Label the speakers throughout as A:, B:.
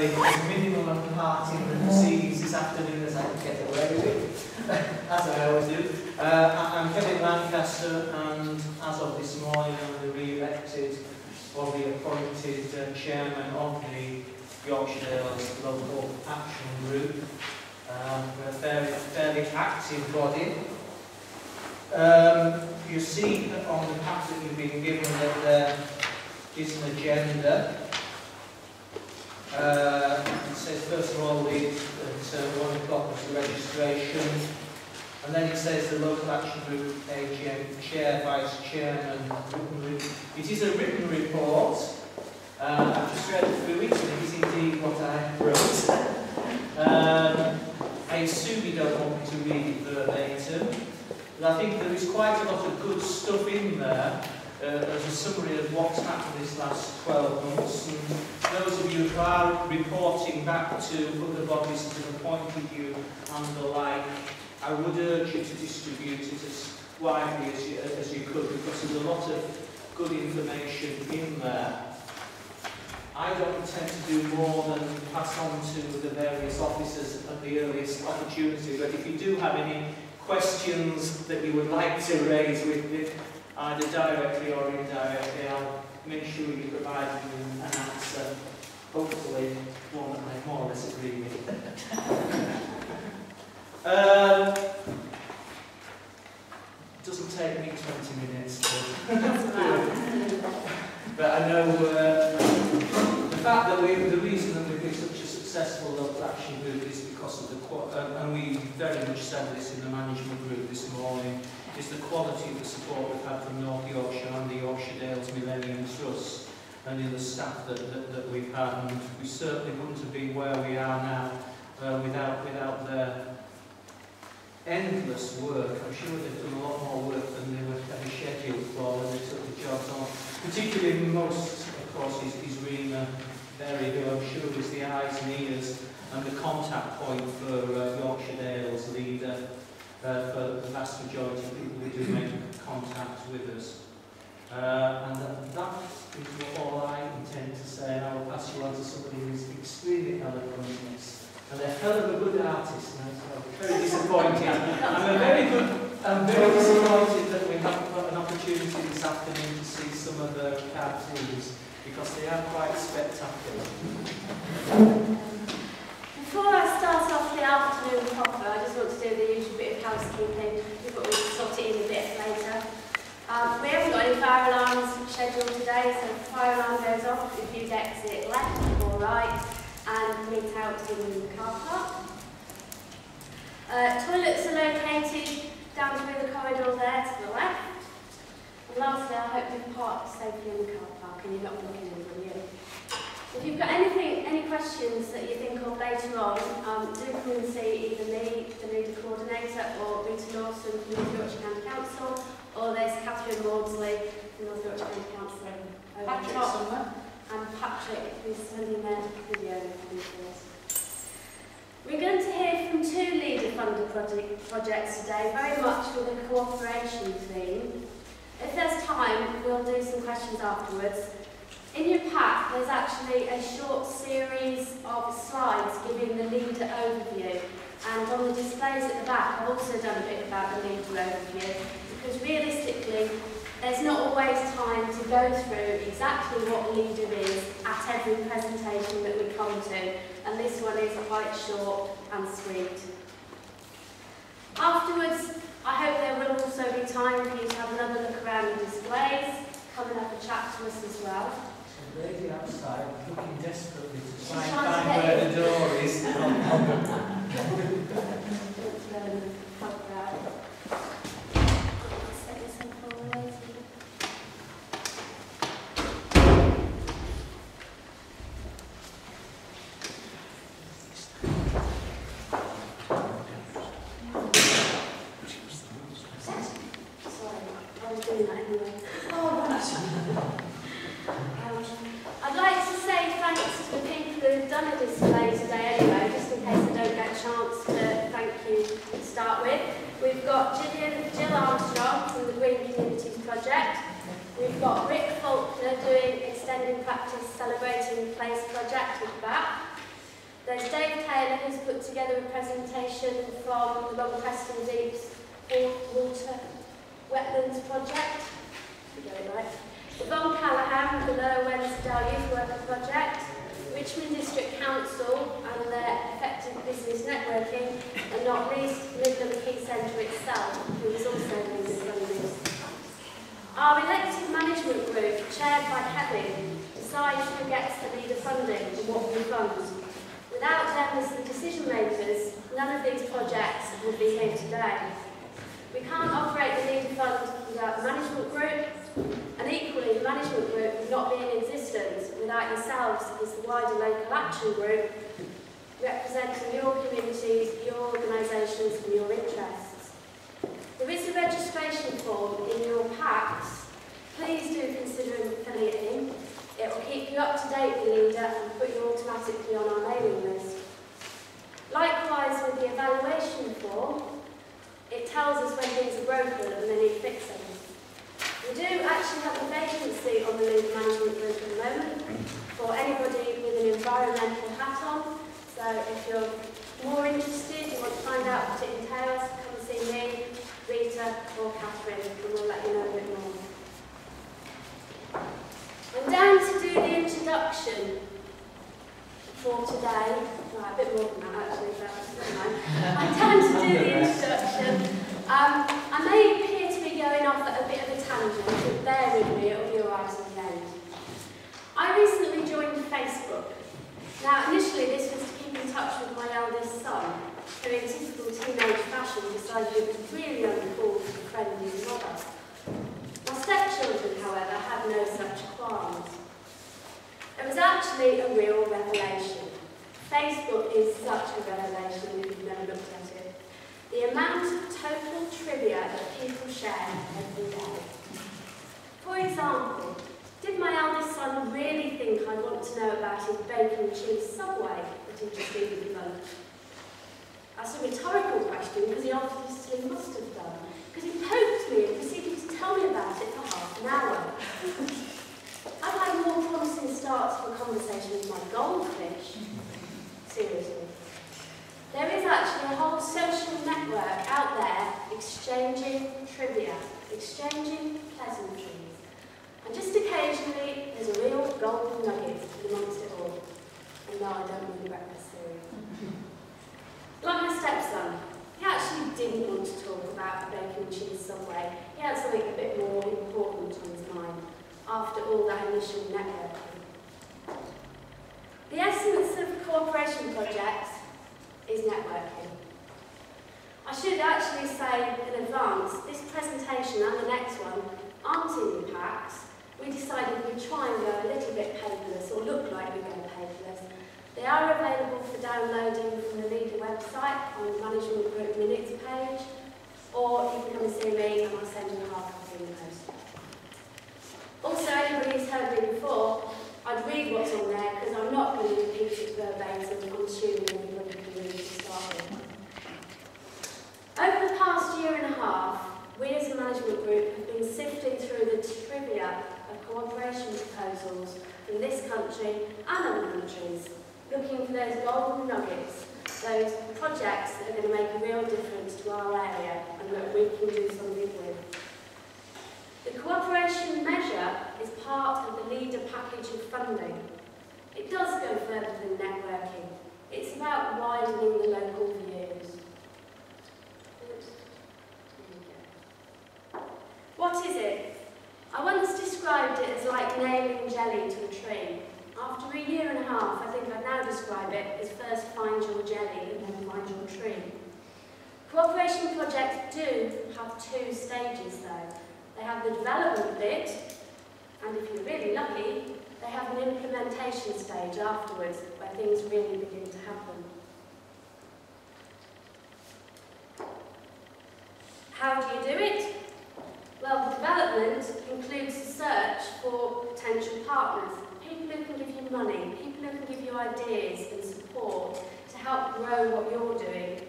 A: fairly minimum of parting and proceedings this afternoon as I can get away with, as I always do. I'm Kevin Lancaster, and as of this morning I'm the re-elected or reappointed chairman of the Yorkshire Dales Local Action Group. We're a fairly active body. You see that on the pack that you've been given that there is an agenda. It says first of all that 1 o'clock was the registration, and then it says the Local Action Group AGM Chair, Vice Chairman. It is a written report. I've just read through it, and it is indeed what I wrote. I assume you don't want me to read it verbatim, but I think there is quite a lot of good stuff in there. As a summary of what's happened this last 12 months. And those of you who are reporting back to other bodies that have appointed you and the like, I would urge you to distribute it as widely as you could, because there's a lot of good information in there. I don't intend to do more than pass on to the various officers at the earliest opportunity, but if you do have any questions that you would like to raise with me, either directly or indirectly, I'll make sure you provide them an answer, hopefully one that I more or less agree with. It doesn't take me 20 minutes to but I know the fact that the reason that we've been such a successful local action group is because of the and we very much said this in the management group this morning, is the quality of the support we've had from North Yorkshire and the Yorkshire Dales Millennium Trust, and in the staff that we've had. And we certainly wouldn't have been where we are now without their endless work. I'm sure they've done a lot more work than they were ever scheduled for when they took the jobs on. Particularly most, of course, is Rena Berry, who I'm sure is the eyes and ears and the contact point for Yorkshire Dales leader. For the vast majority of people who do make contact with us. And that is all I intend to say, and I will pass you on to somebody who is extremely eloquent and a hell of a good artist. And I'm very disappointed. I'm very disappointed that we haven't got an opportunity this afternoon to see some of the cartoons, because they are quite spectacular.
B: Before I start off the afternoon proper, I just want to do the usual bit of housekeeping. We thought we'd sort it in a bit later. We haven't got any fire alarms scheduled today, so if the fire alarm goes off, if you exit left or right and meet out in the car park. Toilets are located down through the corridor there to the left. And lastly, I hope you've parked safely in the car park and you're not looking in the view. If you've got any questions that you think of later on, do come and see either me, the leader coordinator, or Rita Lawson from North Yorkshire County Council, or there's Catherine Maudsley from North Yorkshire County Council over the top, and Patrick, who's sending their video for us. We're going to hear from 2 leader-funded projects today, very much with a cooperation theme. If there's time, we'll do some questions afterwards. In your pack, there's actually a short series of slides giving the leader overview. And on the displays at the back, I've also done a bit about the leader overview, because realistically, there's not always time to go through exactly what leader is at every presentation that we come to. And this one is quite short and sweet. Afterwards, I hope there will also be time for you to have another look around the displays, come and have a chat to us as well.
A: The lady outside looking desperately to try and find where the door is.
B: I'd like to say thanks to the people who've done a display today anyway, just in case I don't get a chance to thank you to start with. We've got Jill Armstrong from the Green Communities Project. We've got Rick Faulkner doing Extending Practice Celebrating Place Project at the back. There's Dave Taylor, who's put together a presentation from the Long Preston Deeps Water Wetlands Project. If you got it right. Yvonne Callahan, the Lower Wensdale Youth Worker Project, Richmond District Council and their effective business networking, and not least Midland Key Centre itself, who is also leading on this. Our elected management group, chaired by Kevin, decides who gets the leader funding and what we fund. Without them as the decision makers, none of these projects would be here today. We can't operate the leader fund without the management group, and equally the management group would not be in existence without yourselves as the wider local action group, representing your communities, your organisations and your interests. There is a registration form in your packs. Please do consider filling it in. It will keep you up to date with the leader and put you automatically on our mailing list. Likewise with the evaluation form, it tells us when things are broken and they need fixing. We do actually have a vacancy on the leader management group at the moment for anybody with an environmental hat on. So if you're more interested, you want to find out what it entails, come and see me, Rita or Catherine, and we'll let you know a bit more. I'm down to do the introduction for today. Right, a bit more than that actually, but never mind. I'm down to do the introduction. I may appear to be going off at a bit of a tangent, but bear with me, it'll be alright at the end. I recently joined Facebook. Now, initially this was to keep in touch with my eldest son, who in typical teenage fashion decided it was really uncool to befriend his mother. My stepchildren, however, had no such qualms. It was actually a real revelation. Facebook is such a revelation if you've never looked at it. The amount of total trivia that people share every day. For example, did my eldest son really think I'd want to know about his bacon and cheese Subway that he'd just eaten for lunch? That's a rhetorical question because he obviously must have done. Because he poked me and proceeded to tell me about it for half an hour. I've had a more promising start to a conversation with my goldfish. Seriously. There is actually a whole social network out there exchanging trivia, exchanging pleasantries. And just occasionally, there's a real golden nugget amongst it all. And no, I don't mean breakfast cereal. Like my stepson, he actually didn't want to talk about the bacon and cheese Subway. He had something a bit more important on his mind after all that initial networking. The essence of cooperation projects is networking. I should actually say in advance, this presentation and the next one aren't in your packs. We decided we'd try and go a little bit paperless, or look like we're going paperless. They are available for downloading from the Leader website on the Management Group Minutes page, or you can come and see me and I'll send you a hard copy in the post. Also, anybody who's heard me before, I'd read what's on there because I'm not going to repeat it verbatim. I'm assuming everybody can read to start with. Over the past year and a half, we as a management group have been sifting through the trivia of cooperation proposals from this country and other countries, looking for those golden nuggets, those projects that are going to make a real difference to our area and that we can do something with. The cooperation measure is part of the Leader package of funding. It does go further than networking. It's about widening the local views. What is it? I once described it as like nailing jelly to a tree. After a year and a half, I think I'd now describe it as first find your jelly and then find your tree. Cooperation projects do have two stages though. They have the development bit, and if you're really lucky, they have an implementation stage afterwards where things really begin to happen. How do you do it? Well, the development includes a search for potential partners, people who can give you money, people who can give you ideas and support to help grow what you're doing.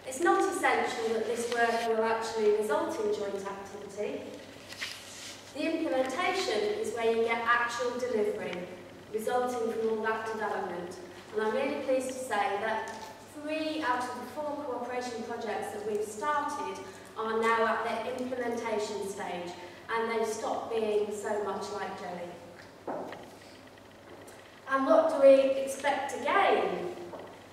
B: It's not essential that this work will actually result in joint activity. The implementation is where you get actual delivery, resulting from all that development. And I'm really pleased to say that 3 out of the 4 cooperation projects that we've started are now at their implementation stage, and they've stopped being so much like jelly. And what do we expect to gain?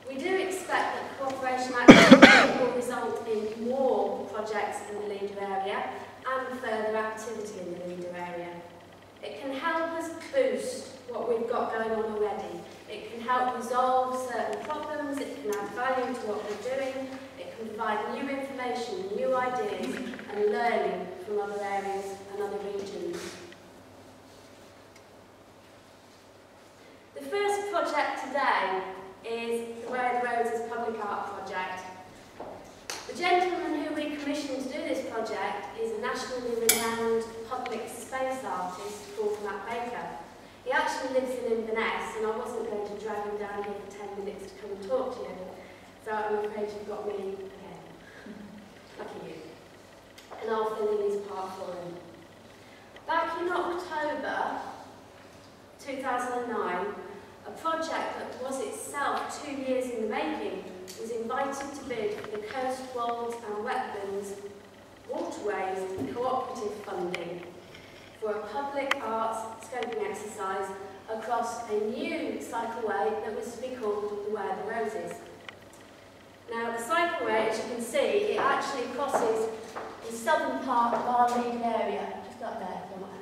B: We do expect that cooperation activity will result in more projects in the leader area and further activity in the leader area. It can help us boost what we've got going on already. It can help resolve certain problems, it can add value to what we're doing, it can provide new information, new ideas and learning from other areas and other regions. The first project today is the Where the Roses Public Art Project. The gentleman who we commissioned to do this project is a nationally renowned public space artist called Matt Baker. He actually lives in Inverness, and I wasn't going to drag him down here for 10 minutes to come and talk to you, so I'm afraid you've got me again. Lucky you. And I'll fill in his part for him. Back in October 2009, a project that was itself 2 years in the making was invited to bid for the Coast, Wolds and Wetlands Waterways Cooperative Funding for a public arts scoping exercise across a new cycleway that was to be called the Where the Roses. Now the cycleway, as you can see, it actually crosses the southern part of our lead area, just up there if you're not